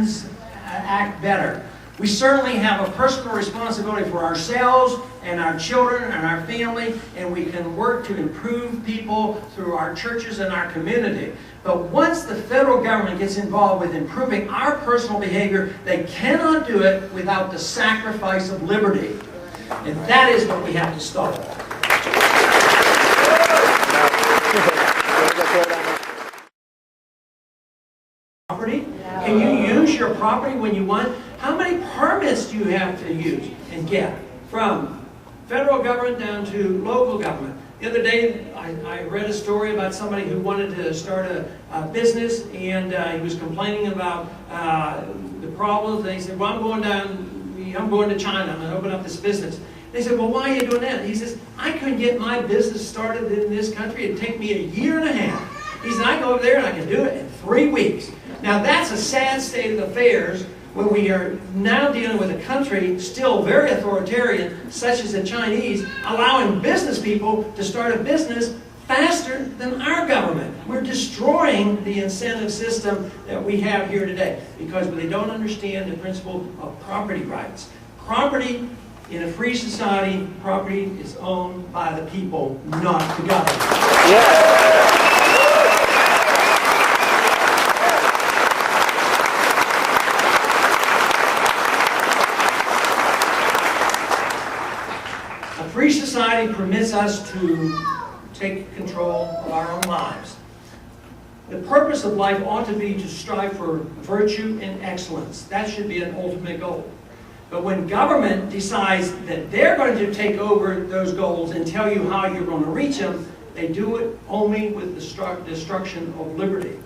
Americans act better. We certainly have a personal responsibility for ourselves and our children and our family, and we can work to improve people through our churches and our community. But once the federal government gets involved with improving our personal behavior, they cannot do it without the sacrifice of liberty. And that is what we have to stop. Property? Can you use your property when you want? How many permits do you have to use and get from federal government down to local government? The other day, I read a story about somebody who wanted to start a business, and he was complaining about the problems. And he said, well, I'm going to China. I'm going to open up this business. They said, well, why are you doing that? He says, I couldn't get my business started in this country. It'd take me a year and a half. He said, I go over there and I can do it in 3 weeks. Now, that's a sad state of affairs when we are now dealing with a country still very authoritarian, such as the Chinese, allowing business people to start a business faster than our government. We're destroying the incentive system that we have here today because they don't understand the principle of property rights. Property in a free society, property is owned by the people, not the government. Yeah. Free society permits us to take control of our own lives. The purpose of life ought to be to strive for virtue and excellence. That should be an ultimate goal. But when government decides that they're going to take over those goals and tell you how you're going to reach them, they do it only with the destruction of liberty.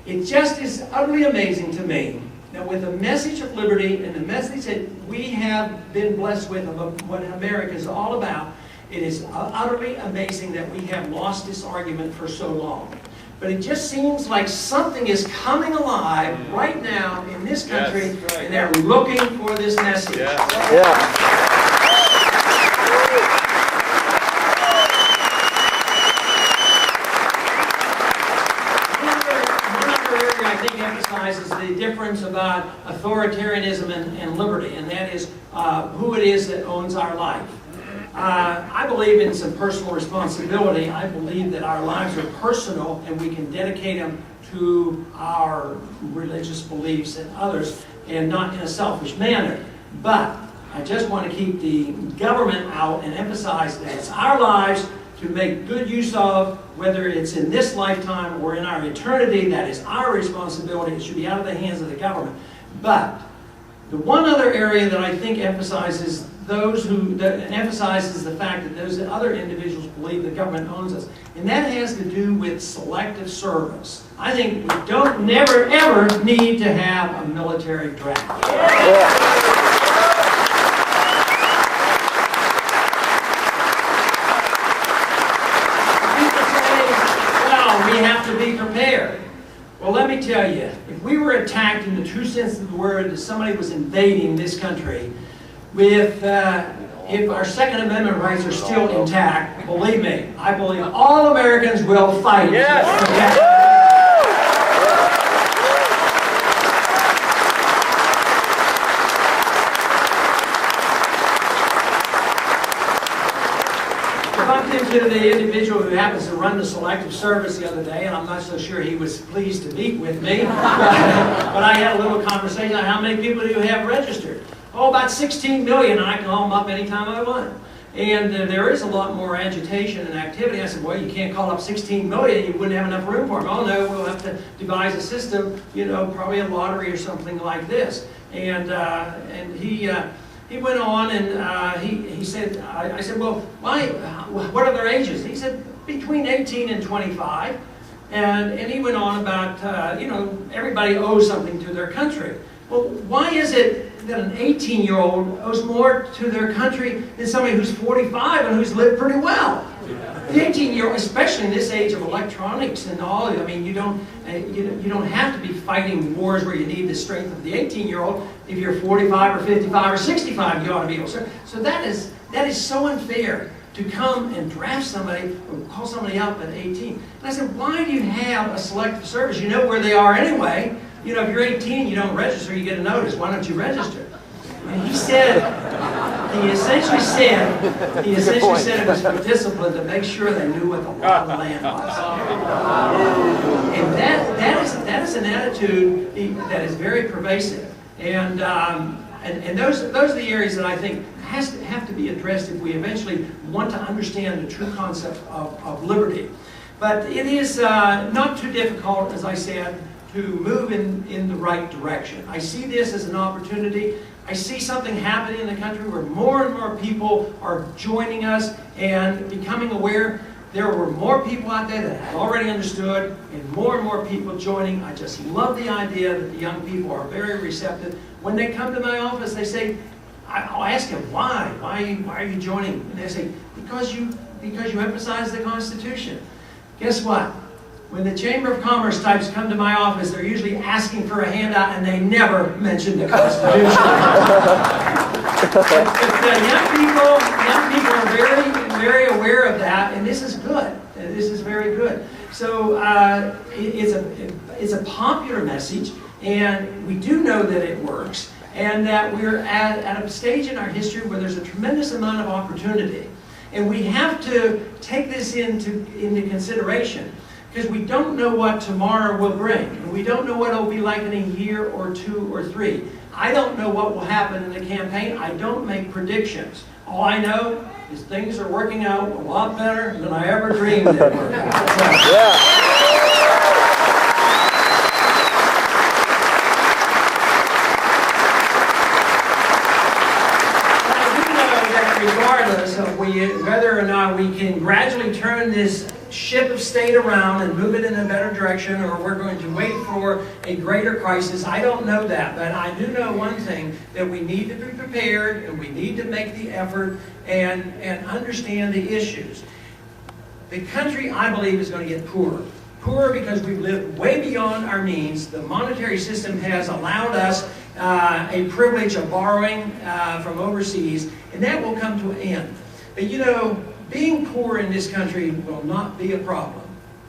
It just is utterly amazing to me that with the message of liberty and the message that we have been blessed with of what America is all about, it is utterly amazing that we have lost this argument for so long. But it just seems like something is coming alive right now in this country, yes, right. And they're looking for this message. Yeah. Yeah. Emphasizes the difference about authoritarianism and liberty, and that is who it is that owns our life. I believe in some personal responsibility. I believe that our lives are personal and we can dedicate them to our religious beliefs and others, and not in a selfish manner. But I just want to keep the government out and emphasize that it's our lives to make good use of, whether it's in this lifetime or in our eternity. That is our responsibility. It should be out of the hands of the government. But the one other area that I think emphasizes the fact that those other individuals believe the government owns us, and that has to do with selective service. I think we don't never ever need to have a military draft. Yeah. We have to be prepared. Well, let me tell you, if we were attacked in the true sense of the word, if somebody was invading this country, if our Second Amendment rights are still intact, believe me, I believe all Americans will fight. Yes. To the individual who happens to run the selective service the other day, and I'm not so sure he was pleased to meet with me, but I had a little conversation on how many people do you have registered. Oh, about 16 million, and I can call them up anytime I want. And there is a lot more agitation and activity. I said, well, you can't call up 16 million, you wouldn't have enough room for them. Oh no, we'll have to devise a system, probably a lottery or something like this. And he went on and he said, I said, well, why? What are their ages? He said, between 18 and 25. And he went on about, everybody owes something to their country. Well, why is it that an 18-year-old owes more to their country than somebody who's 45 and who's lived pretty well? The 18-year-old, especially in this age of electronics and all, I mean, you don't have to be fighting wars where you need the strength of the 18-year-old. If you're 45 or 55 or 65, you ought to be able to. So that is so unfair to come and draft somebody or call somebody up at 18. And I said, why do you have a selective service? You know where they are anyway. you know, if you're 18, you don't register, you get a notice. Why don't you register? And he essentially said it was for discipline to make sure they knew what the law of the land was. And that is an attitude that is very pervasive. And those are the areas that I think have to be addressed if we eventually want to understand the true concept of liberty. But it is not too difficult, as I said, to move in the right direction. I see this as an opportunity. I see something happening in the country where more and more people are joining us and becoming aware. There were more people out there that had already understood, and more people joining. I just love the idea that the young people are very receptive. When they come to my office, they say, I'll ask them, why? Why are you joining? And they say, because you emphasize the Constitution. Guess what? When the Chamber of Commerce types come to my office, they're usually asking for a handout, and they never mention the Constitution. But young people are very aware of that, and this is good. This is very good. So it's a popular message, and we do know that it works, and that we're at a stage in our history where there's a tremendous amount of opportunity. And we have to take this into consideration, because we don't know what tomorrow will bring. And we don't know what it will be like in a year or 2 or 3. I don't know what will happen in the campaign. I don't make predictions. All I know is things are working out a lot better than I ever dreamed they would. Yeah. Regardless of whether or not we can gradually turn this ship of state around and move it in a better direction, or we're going to wait for a greater crisis, I don't know that. But I do know one thing, that we need to be prepared, and we need to make the effort and understand the issues. The country, I believe, is going to get poorer. Poorer because we've lived way beyond our means. The monetary system has allowed us a privilege of borrowing from overseas, and that will come to an end. But you know, being poor in this country will not be a problem.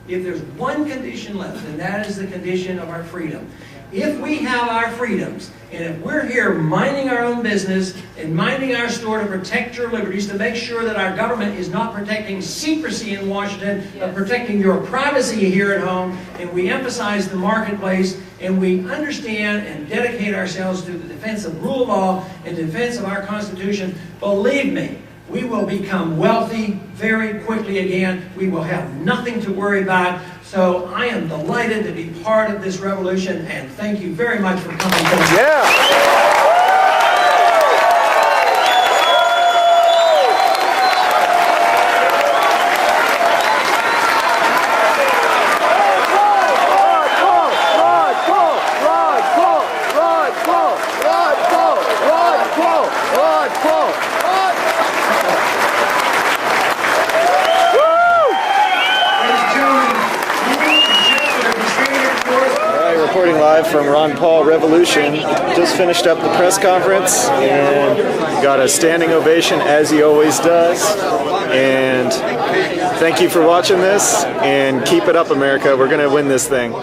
If there's one condition left, and that is the condition of our freedom. If we have our freedoms, and if we're here minding our own business and minding our store to protect your liberties, to make sure that our government is not protecting secrecy in Washington, but protecting your privacy here at home, and we emphasize the marketplace, and we understand and dedicate ourselves to the defense of rule of law and defense of our Constitution, believe me, we will become wealthy very quickly again. We will have nothing to worry about. So I am delighted to be part of this revolution, and thank you very much for coming. Reporting live from Ron Paul Revolution. Just finished up the press conference and got a standing ovation, as he always does. And thank you for watching this, and keep it up, America. We're going to win this thing.